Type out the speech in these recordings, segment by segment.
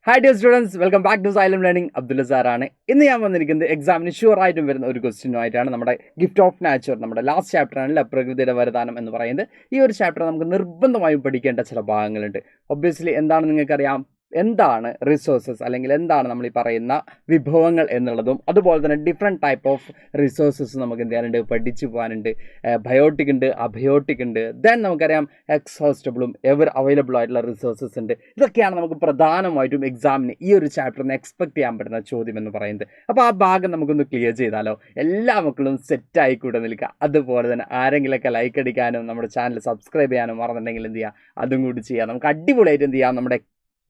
Hi dear students, welcome back to Xylem Learning. Abdul സാറാണ്. ഇന്ന് ഞാൻ വന്നിരിക്കുന്നത് എക്സാമിന് ഷുവർ ആയിട്ടും വരുന്ന ഒരു ക്വസ്റ്റ്യനുമായിട്ടാണ്. നമ്മുടെ ഗിഫ്റ്റ് ഓഫ് നാച്ചർ, നമ്മുടെ ലാസ്റ്റ് ചാപ്റ്ററാണ് പ്രകൃതിയുടെ വരദാനം എന്ന് പറയുന്നത്. ഈ ഒരു ചാപ്റ്റർ നമുക്ക് നിർബന്ധമായും പഠിക്കേണ്ട ചില ഭാഗങ്ങളുണ്ട്. ഒബ്വിയസ്ലി എന്താണെന്ന് നിങ്ങൾക്കറിയാം. എന്താണ് റിസോഴ്സസ് അല്ലെങ്കിൽ എന്താണ് നമ്മൾ ഈ പറയുന്ന വിഭവങ്ങൾ എന്നുള്ളതും അതുപോലെ തന്നെ ഡിഫറെൻറ്റ് ടൈപ്പ് ഓഫ് റിസോഴ്സസ് നമുക്ക് എന്ത് ചെയ്യാനുണ്ട്, പഠിച്ചു പോകാനുണ്ട്. ബയോട്ടിക് ഉണ്ട്, അബയോട്ടിക് ഉണ്ട്, ദെൻ നമുക്കറിയാം എക്സോസ്റ്റബിളും എവർ അവൈലബിൾ ആയിട്ടുള്ള റിസോഴ്സസ് ഉണ്ട്. ഇതൊക്കെയാണ് നമുക്ക് പ്രധാനമായിട്ടും എക്സാമിന് ഈ ഒരു ചാപ്റ്ററിന് എക്സ്പെക്ട് ചെയ്യാൻ പറ്റുന്ന ചോദ്യം എന്ന് പറയുന്നത്. അപ്പോൾ ആ ഭാഗം നമുക്കൊന്ന് ക്ലിയർ ചെയ്താലോ? എല്ലാ മക്കളും സെറ്റായി കൂടെ നിൽക്കുക. അതുപോലെ തന്നെ ആരെങ്കിലുമൊക്കെ ലൈക്ക് അടിക്കാനും നമ്മുടെ ചാനൽ സബ്സ്ക്രൈബ് ചെയ്യാനും മറന്നിട്ടുണ്ടെങ്കിൽ എന്ത് ചെയ്യുക, അതും കൂടി ചെയ്യാം. നമുക്ക് അടിപൊളിയായിട്ട് എന്ത് ചെയ്യാം, നമ്മുടെ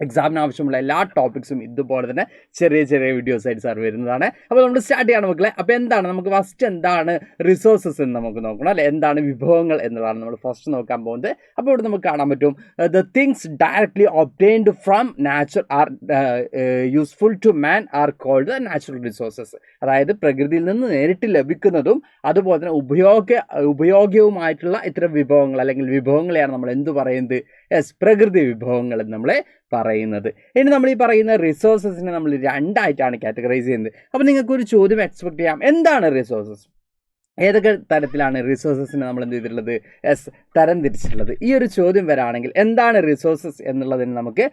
എക്സാമിന് ആവശ്യമുള്ള എല്ലാ ടോപ്പിക്സും ഇതുപോലെ തന്നെ ചെറിയ ചെറിയ വീഡിയോസ് ആയിട്ട് സാർ വരുന്നതാണ്. അപ്പോൾ നമ്മൾ സ്റ്റാർട്ട് ചെയ്യണം മക്കളെ. അപ്പോൾ എന്താണ് നമുക്ക് ഫസ്റ്റ് എന്താണ് റിസോഴ്സസ് എന്ന് നമുക്ക് നോക്കണം അല്ലേ, എന്താണ് വിഭവങ്ങൾ എന്നതാണ് നമ്മൾ ഫസ്റ്റ് നോക്കാൻ പോകുന്നത്. അപ്പോൾ ഇവിടെ നമുക്ക് കാണാൻ പറ്റും, the things directly obtained from nature are useful to man are called the natural resources. അതായത് പ്രകൃതിയിൽ നിന്ന് നേരിട്ട് ലഭിക്കുന്നതും അതുപോലെ തന്നെ ഉപയോഗവുമായിട്ടുള്ള ഇത്തരം വിഭവങ്ങൾ അല്ലെങ്കിൽ വിഭവങ്ങളെയാണ് നമ്മൾ എന്ത് പറയുന്നത്, പ്രകൃതി വിഭവങ്ങൾ എന്ന് നമ്മളെ പറയുന്നത്. ഇനി നമ്മൾ ഈ പറയുന്ന റിസോഴ്സസിനെ നമ്മൾ രണ്ടായിട്ടാണ് കാറ്റഗറൈസ് ചെയ്യുന്നത്. അപ്പോൾ നിങ്ങൾക്കൊരു ചോദ്യം എക്സ്പെക്ട് ചെയ്യാം, എന്താണ് റിസോഴ്സസ്, ഏതൊക്കെ തരത്തിലാണ് റിസോഴ്സസിനെ നമ്മൾ എന്ത് ചെയ്തിട്ടുള്ളത്, തരം തിരിച്ചിട്ടുള്ളത്. ഈ ഒരു ചോദ്യം വരാണെങ്കിൽ എന്താണ് റിസോഴ്സസ് എന്നുള്ളതിന് നമുക്ക്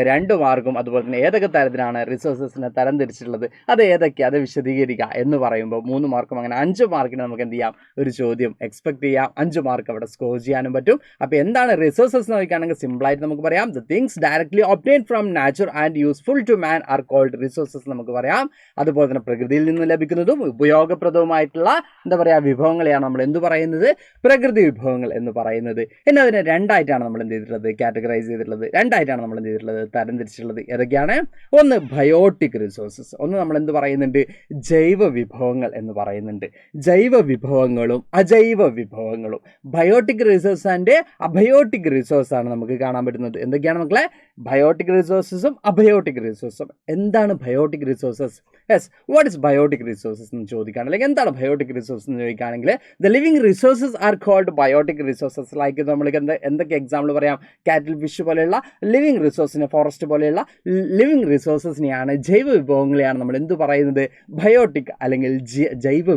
2 മാർക്കും അതുപോലെ തന്നെ ഏതൊക്കെ തരത്തിലാണ് റിസോഴ്സസിനെ തരം തിരിച്ചിട്ടുള്ളത്, അത് ഏതൊക്കെ, അത് വിശദീകരിക്കുക എന്ന് പറയുമ്പോൾ 3 മാർക്കും അങ്ങനെ 5 മാർക്കിന് നമുക്ക് എന്ത് ചെയ്യാം, ഒരു ചോദ്യം എക്സ്പെക്ട് ചെയ്യാം. 5 മാർക്ക് അവിടെ സ്കോർ ചെയ്യാനും പറ്റും. അപ്പോൾ എന്താണ് റിസോഴ്സസ് എന്ന് നോക്കുകയാണെങ്കിൽ സിമ്പിളായിട്ട് നമുക്ക് പറയാം, the things directly obtained from nature and useful to man are called resources നമുക്ക് പറയാം. അതുപോലെ തന്നെ പ്രകൃതിയിൽ നിന്ന് ലഭിക്കുന്നതും ഉപയോഗപ്രദവുമായിട്ടുള്ള എന്താ പറയുക വിഭവങ്ങളെയാണ് നമ്മൾ എന്ത് പറയുന്നത്, പ്രകൃതി വിഭവങ്ങൾ എന്ന് പറയുന്നത്. ഇനി അതിനെ രണ്ടായിട്ടാണ് നമ്മൾ എന്ത് ചെയ്തിട്ടുള്ളത്, കാറ്റഗറൈസ് ചെയ്തിട്ടുള്ളത്. രണ്ടായിട്ടാണ് നമ്മൾ എന്ത് ചെയ്തിട്ടുള്ളത്, തരം തിരിച്ചിട്ടുള്ളത്. ഏതൊക്കെയാണ്? ഒന്ന് ബയോട്ടിക് റിസോഴ്സസ്, ഒന്ന് നമ്മൾ എന്ത് പറയുന്നുണ്ട്, ജൈവ വിഭവങ്ങൾ എന്ന് പറയുന്നുണ്ട്. ജൈവ വിഭവങ്ങളും അജൈവ വിഭവങ്ങളും. Biotic resource and abiotic resource ആണ് നമുക്ക് കാണാൻ പറ്റുന്നത്. എന്തൊക്കെയാണ് മക്കളെ? ബയോട്ടിക് റിസോഴ്സസും അബയോട്ടിക് റിസോഴ്സും. എന്താണ് biotic resources? Yes, what is biotic resources എന്ന് ചോദിക്കുകയാണ്. അല്ലെങ്കിൽ എന്താണ് ബയോട്ടിക് റിസോഴ്സ് എന്ന് ചോദിക്കുകയാണെങ്കിൽ the living resources are called biotic resources. Like നമ്മൾക്ക് എന്തൊക്കെ എക്സാമ്പിൾ പറയാം, കാറ്റിൽ, ഫിഷ് പോലെയുള്ള ലിവിങ് റിസോഴ്സിനെ, ഫോറസ്റ്റ് പോലെയുള്ള ലിവിങ് റിസോഴ്സസിനെയാണ്, ജൈവ വിഭവങ്ങളെയാണ് നമ്മൾ എന്ത് പറയുന്നത്, ബയോട്ടിക് അല്ലെങ്കിൽ ജൈവ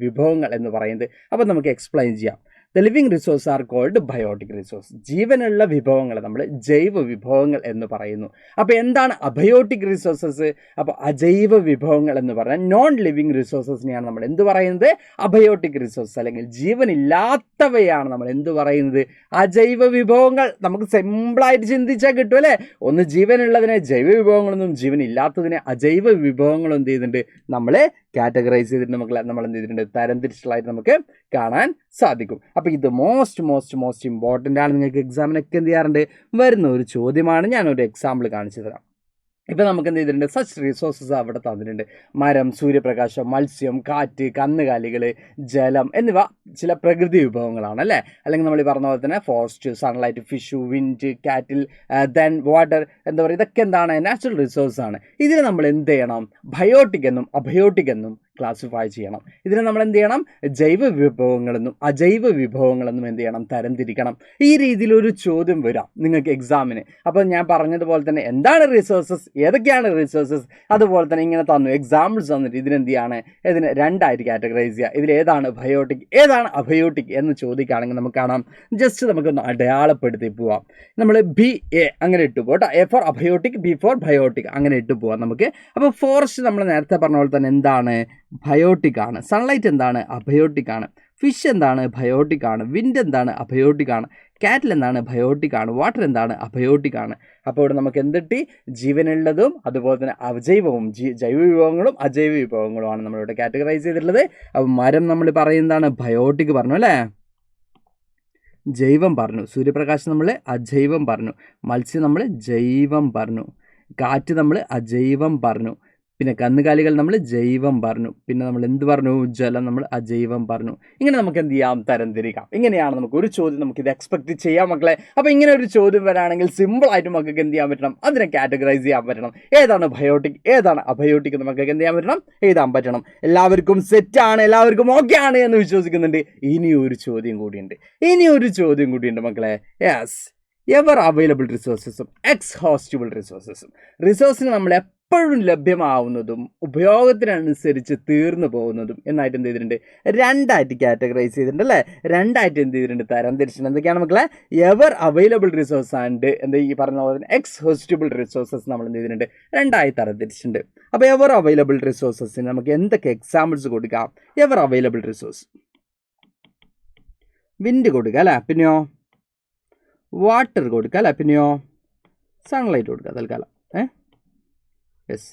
വിഭവങ്ങൾ എന്ന് പറയുന്നത്. അപ്പോൾ നമുക്ക് എക്സ്പ്ലെയിൻ ചെയ്യാം. The living resource are called biotic resource. ജീവനുള്ള വിഭവങ്ങൾ നമ്മൾ ജൈവ വിഭവങ്ങൾ എന്ന് പറയുന്നു. അപ്പോൾ എന്താണ് അബയോട്ടിക് റിസോഴ്സസ്? അപ്പോൾ അജൈവ വിഭവങ്ങൾ എന്ന് പറഞ്ഞാൽ നോൺ ലിവിങ് റിസോഴ്സസിനെയാണ് നമ്മൾ എന്ത് പറയുന്നത്, അബയോട്ടിക് റിസോഴ്സസ് അല്ലെങ്കിൽ ജീവനില്ലാത്തവയാണ് നമ്മൾ എന്ത് പറയുന്നത്, അജൈവ വിഭവങ്ങൾ. നമുക്ക് സിമ്പിളായിട്ട് ചിന്തിച്ചാൽ കിട്ടും അല്ലേ. ഒന്ന് ജീവനുള്ളതിനെ ജൈവ വിഭവങ്ങളെന്നും ജീവനില്ലാത്തതിനെ അജൈവ വിഭവങ്ങളും എന്ത് ചെയ്യുന്നുണ്ട്, നമ്മളെ കാറ്റഗറൈസ് ചെയ്തിട്ട് നമ്മൾ എന്ത് ചെയ്തിട്ടുണ്ട്, തരം തിരിച്ചതായിട്ട് നമുക്ക് കാണാൻ സാധിക്കും. അപ്പോൾ ഇത് മോസ്റ്റ് ഇമ്പോർട്ടൻ്റ് ആണ്. നിങ്ങൾക്ക് എക്സാമിനൊക്കെ എന്ത് ചെയ്യാറുണ്ട്, വരുന്ന ഒരു ചോദ്യമാണ്. ഞാനൊരു എക്സാമ്പിൾ കാണിച്ചു തരാം. ഇപ്പോൾ നമുക്ക് എന്ത് ചെയ്തിട്ടുണ്ട്, സച്ച് റിസോഴ്സസ് അവിടെ തന്നിട്ടുണ്ട്. മരം, സൂര്യപ്രകാശം, മത്സ്യം, കാറ്റ്, കന്നുകാലികൾ, ജലം എന്നിവ ചില പ്രകൃതി വിഭവങ്ങളാണ് അല്ലേ. അല്ലെങ്കിൽ നമ്മൾ ഈ പറഞ്ഞ പോലെ തന്നെ ഫോറസ്റ്റ്, സൺലൈറ്റ്, ഫിഷ്, വിൻഡ്, കാറ്റിൽ, ദെൻ വാട്ടർ, എന്താ പറയുക, ഇതൊക്കെ എന്താണ്, നാച്ചുറൽ റിസോഴ്സ് ആണ്. ഇതിനെ നമ്മൾ എന്ത് ചെയ്യണം, ബയോട്ടിക് എന്നും അബയോട്ടിക് എന്നും ക്ലാസിഫൈ ചെയ്യണം. ഇതിനെ നമ്മൾ എന്ത് ചെയ്യണം, ജൈവ വിഭവങ്ങളെന്നും അജൈവ വിഭവങ്ങളെന്നും എന്ത് ചെയ്യണം, തരംതിരിക്കണം. ഈ രീതിയിലൊരു ചോദ്യം വരാം നിങ്ങൾക്ക് എക്സാമിന്. അപ്പോൾ ഞാൻ പറഞ്ഞതുപോലെ തന്നെ എന്താണ് റിസോഴ്സസ്, ഏതൊക്കെയാണ് റിസോഴ്സസ്, അതുപോലെ തന്നെ ഇങ്ങനെ തന്നു എക്സാമ്പിൾസ് തന്നിട്ട് ഇതിനെന്ത് ചെയ്യാണ്, ഇതിനെ രണ്ടായിട്ട് കാറ്റഗറൈസ് ചെയ്യുക. ഇതിൽ ഏതാണ് ബയോട്ടിക്, ഏതാണ് അബയോട്ടിക് എന്ന് ചോദിക്കുകയാണെങ്കിൽ നമുക്ക് കാണാം, ജസ്റ്റ് നമുക്കൊന്ന് അടയാളപ്പെടുത്തി പോവാം. നമ്മൾ BA അങ്ങനെ ഇട്ടു പോകട്ടോ, A for abiotic, B for biotic അങ്ങനെ ഇട്ടു പോവാം നമുക്ക്. അപ്പോൾ ഫോറസ്റ്റ് നമ്മൾ നേരത്തെ പറഞ്ഞ പോലെ തന്നെ എന്താണ്, ബയോട്ടിക് ആണ്. സൺലൈറ്റ് എന്താണ്, അബയോട്ടിക് ആണ്. ഫിഷ് എന്താണ്, ബയോട്ടിക് ആണ്. വിൻഡ് എന്താണ്, അബയോട്ടിക് ആണ്. കാറ്റിൽ എന്താണ്, ബയോട്ടിക് ആണ്. വാട്ടർ എന്താണ്, അബയോട്ടിക് ആണ്. അപ്പോൾ ഇവിടെ നമുക്ക് എന്തിട്ടി, ജീവനുള്ളതും അതുപോലെ തന്നെ അജൈവവും, ജൈവ വിഭവങ്ങളും അജൈവ വിഭവങ്ങളുമാണ് നമ്മളിവിടെ കാറ്റഗറൈസ് ചെയ്തിട്ടുള്ളത്. അപ്പോൾ മരം നമ്മൾ പറയുന്നതാണ്, ബയോട്ടിക് പറഞ്ഞു അല്ലേ, ജൈവം പറഞ്ഞു. സൂര്യപ്രകാശം നമ്മൾ അജൈവം പറഞ്ഞു. മത്സ്യം നമ്മൾ ജൈവം പറഞ്ഞു. കാറ്റ് നമ്മൾ അജൈവം പറഞ്ഞു. പിന്നെ കന്നുകാലികൾ നമ്മൾ ജൈവം പറഞ്ഞു. പിന്നെ നമ്മൾ എന്ത് പറഞ്ഞു, ജലം നമ്മൾ അജൈവം പറഞ്ഞു. ഇങ്ങനെ നമുക്ക് എന്ത് ചെയ്യാം, തരംതിരിക്കാം. ഇങ്ങനെയാണ് നമുക്ക് ഒരു ചോദ്യം നമുക്കിത് എക്സ്പെക്ട് ചെയ്യാം മക്കളെ. അപ്പോൾ ഇങ്ങനെ ഒരു ചോദ്യം വരാണെങ്കിൽ സിമ്പിളായിട്ട് നമുക്ക് എന്ത് ചെയ്യാൻ പറ്റണം, അതിനെ കാറ്റഗറൈസ് ചെയ്യാൻ പറ്റണം. ഏതാണ് ബയോട്ടിക്, ഏതാണ് അബയോട്ടിക് നമുക്ക് എന്ത് ചെയ്യാൻ പറ്റണം, എഴുതാൻ പറ്റണം. എല്ലാവർക്കും സെറ്റാണ്, എല്ലാവർക്കും ഓക്കെ ആണ് എന്ന് വിശ്വസിക്കുന്നുണ്ട്. ഇനിയൊരു ചോദ്യം കൂടിയുണ്ട് മക്കളെ. യെസ്, എവർ അവൈലബിൾ റിസോഴ്സസും എക്സ്ഹോസ്റ്റബിൾ റിസോഴ്സസും. റിസോഴ്സിന് നമ്മൾ എപ്പോഴും ലഭ്യമാവുന്നതും ഉപയോഗത്തിനനുസരിച്ച് തീർന്നു പോകുന്നതും എന്നായിട്ട് എന്ത് ചെയ്തിട്ടുണ്ട്, രണ്ടായിട്ട് കാറ്റഗറൈസ് ചെയ്തിട്ടുണ്ട് അല്ലേ, രണ്ടായിട്ട് എന്ത് ചെയ്തിട്ടുണ്ട്, തരം തിരിച്ചിട്ടുണ്ട്. എന്തൊക്കെയാണ് മക്കളെ? എവർ അവൈലബിൾ റിസോഴ്സ് ആൻഡ് എന്താ ഈ പറഞ്ഞ പോലെ തന്നെ എക്സ്ഹോസ്റ്റബിൾ റിസോഴ്സസ് നമ്മൾ എന്ത് ചെയ്തിട്ടുണ്ട്, രണ്ടായി തരം തിരിച്ചിട്ടുണ്ട്. അപ്പോൾ എവർ അവൈലബിൾ റിസോഴ്സസിന് നമുക്ക് എന്തൊക്കെ എക്സാമ്പിൾസ് കൊടുക്കാം? എവർ അവൈലബിൾ റിസോഴ്സ് വിൻഡ് കൊടുക്കുക അല്ലേ, പിന്നെയോ വാട്ടർ കൊടുക്കുക അല്ലേ, പിന്നെയോ സൺലൈറ്റ് കൊടുക്കുക തൽക്കാലം. Yes,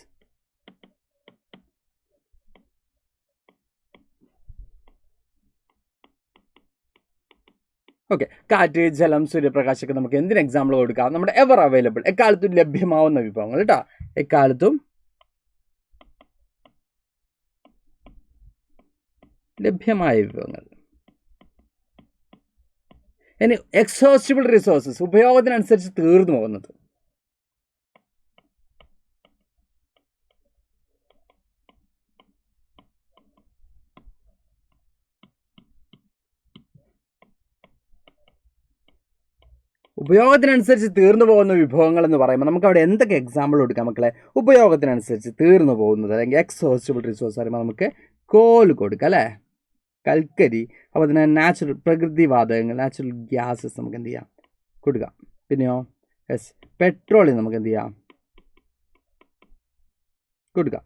okay. കാറ്റ്, ജലം, സൂര്യപ്രകാശമൊക്കെ നമുക്ക് എന്തിന് എക്സാമ്പിൾ കൊടുക്കാം? നമ്മുടെ എവർ അവൈലബിൾ, എക്കാലത്തും ലഭ്യമാവുന്ന വിഭവങ്ങൾ കേട്ടോ, എക്കാലത്തും ലഭ്യമായ വിഭവങ്ങൾ. ഇനി എക്സോസ്റ്റബിൾ റിസോഴ്സസ്, ഉപയോഗത്തിനനുസരിച്ച് തീർന്നു പോകുന്നത്. ഉപയോഗത്തിനനുസരിച്ച് തീർന്നു പോകുന്ന വിഭവങ്ങൾ എന്ന് പറയുമ്പോൾ നമുക്ക് അവിടെ എന്തൊക്കെ എക്സാമ്പിൾ കൊടുക്കാം മക്കളെ? ഉപയോഗത്തിനനുസരിച്ച് തീർന്നു പോകുന്നത് അല്ലെങ്കിൽ എക്സോസ്റ്റബിൾ റിസോഴ്സ് പറയുമ്പോൾ നമുക്ക് കോൽ കൊടുക്കാം അല്ലേ, കൽക്കരി, അപ്പോൾ തന്നെ നാച്ചുറൽ പ്രകൃതി വാതകങ്ങൾ, നാച്ചുറൽ ഗ്യാസസ് നമുക്ക് എന്ത് ചെയ്യാം, കൊടുക്കാം. പിന്നെയോ യെസ്, പെട്രോളിയം നമുക്ക് എന്ത് ചെയ്യാം, കൊടുക്കാം.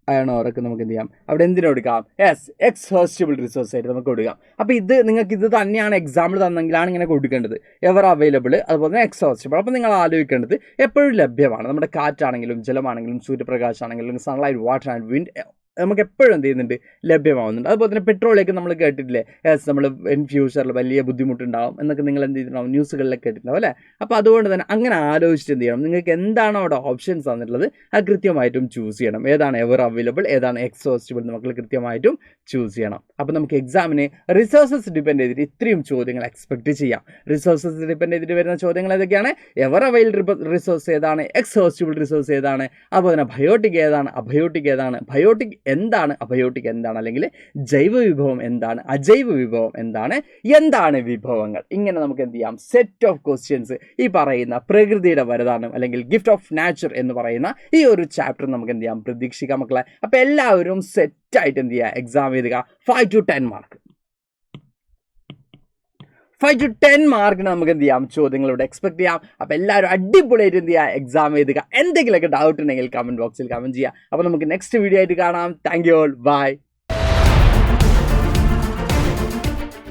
അയൺ ഓറൊക്കെ നമുക്ക് എന്ത് ചെയ്യാം, അവിടെ എന്തിനു കൊടുക്കാം? യെസ്, എക്സ്ഹോസ്റ്റബിൾ റിസോഴ്സ് ആയിട്ട് നമുക്ക് കൊടുക്കാം. അപ്പോൾ ഇത് നിങ്ങൾക്ക് ഇത് തന്നെയാണ് എക്സാമ്പിൾ തന്നെങ്കിലാണ് ഇങ്ങനെ കൊടുക്കേണ്ടത്. എവർ അവൈലബിൾ, അതുപോലെ തന്നെ എക്സ്ഹോസ്റ്റബിൾ. അപ്പോൾ നിങ്ങൾ ആലോചിക്കേണ്ടത് എപ്പോഴും ലഭ്യമാണ്. നമ്മുടെ കാറ്റാണെങ്കിലും ജലമാണെങ്കിലും സൂര്യപ്രകാശമാണെങ്കിലും സൺലൈറ്റ്, വാട്ടർ ആൻഡ് വിൻഡ് നമുക്ക് എപ്പോഴും എന്ത് ചെയ്യുന്നുണ്ട്, ലഭ്യമാവുന്നുണ്ട്. അതുപോലെ തന്നെ പെട്രോളിലേക്ക് നമ്മൾ കേട്ടിട്ടില്ലേ, യെസ്, നമ്മൾ ഇൻ ഫ്യൂച്ചറിൽ വലിയ ബുദ്ധിമുട്ടുണ്ടാവും എന്നൊക്കെ നിങ്ങൾ എന്ത് ചെയ്തിട്ടുണ്ടാവും, ന്യൂസുകളിലൊക്കെ കേട്ടിട്ടുണ്ടാവും അല്ലേ. അപ്പോൾ അതുകൊണ്ട് തന്നെ അങ്ങനെ ആലോചിച്ചിട്ട് എന്ത് ചെയ്യണം, നിങ്ങൾക്ക് എന്താണോ അവിടെ ഓപ്ഷൻസ് തന്നിട്ടുള്ളത് അത് കൃത്യമായിട്ടും ചൂസ് ചെയ്യണം. ഏതാണ് എവർ അവൈലബിൾ, ഏതാണ് എക്സോസ്റ്റബിൾ, നമ്മൾ കൃത്യമായിട്ടും ചൂസ് ചെയ്യണം. അപ്പോൾ നമുക്ക് എക്സാമിന് റിസോഴ്സസ് ഡിപ്പെൻഡ് ചെയ്തിട്ട് ഇത്രയും ചോദ്യങ്ങൾ എക്സ്പെക്ട് ചെയ്യാം. റിസോഴ്സസ് ഡിപ്പെൻഡ് ചെയ്തിട്ട് വരുന്ന ചോദ്യങ്ങൾ ഏതൊക്കെയാണ്? എവർ അവൈലബിൾ റിസോഴ്സ് ഏതാണ്, എക്സോസ്റ്റബിൾ റിസോഴ്സ് ഏതാണ്, അതുപോലെ തന്നെ ബയോട്ടിക് ഏതാണ്, അബയോട്ടിക് ഏതാണ്, ബയോട്ടിക് എന്താണ്, അബയോട്ടിക് എന്താണ്, അല്ലെങ്കിൽ ജൈവ വിഭവം എന്താണ്, അജൈവ വിഭവം എന്താണ്, എന്താണ് വിഭവങ്ങൾ. ഇങ്ങനെ നമുക്ക് എന്ത് ചെയ്യാം, സെറ്റ് ഓഫ് ക്വസ്റ്റ്യൻസ് ഈ പറയുന്ന പ്രകൃതിയുടെ വരദാനം അല്ലെങ്കിൽ ഗിഫ്റ്റ് ഓഫ് നാച്ചർ എന്ന് പറയുന്ന ഈ ഒരു ചാപ്റ്റർ നമുക്ക് എന്ത് ചെയ്യാം, പ്രതീക്ഷിക്കാം മക്കളെ. അപ്പോൾ എല്ലാവരും സെറ്റായിട്ട് എന്ത് ചെയ്യുക, എക്സാം എഴുതുക. 5 to 10 മാർക്ക്, 5 to 10 മാർക്കിന് നമുക്ക് എന്ത് ചെയ്യാം, ചോദ്യങ്ങളിലൂടെ എക്സ്പെക്ട് ചെയ്യാം. അപ്പോൾ എല്ലാവരും അടിപൊളിയായിട്ട് എന്ത് ചെയ്യുക, എക്സാം എഴുതുക. എന്തെങ്കിലുമൊക്കെ ഡൗട്ട് ഉണ്ടെങ്കിൽ കമൻറ്റ് ബോക്സിൽ കമൻറ്റ് ചെയ്യുക. അപ്പോൾ നമുക്ക് നെക്സ്റ്റ് വീഡിയോ ആയിട്ട് കാണാം. Thank you all, by.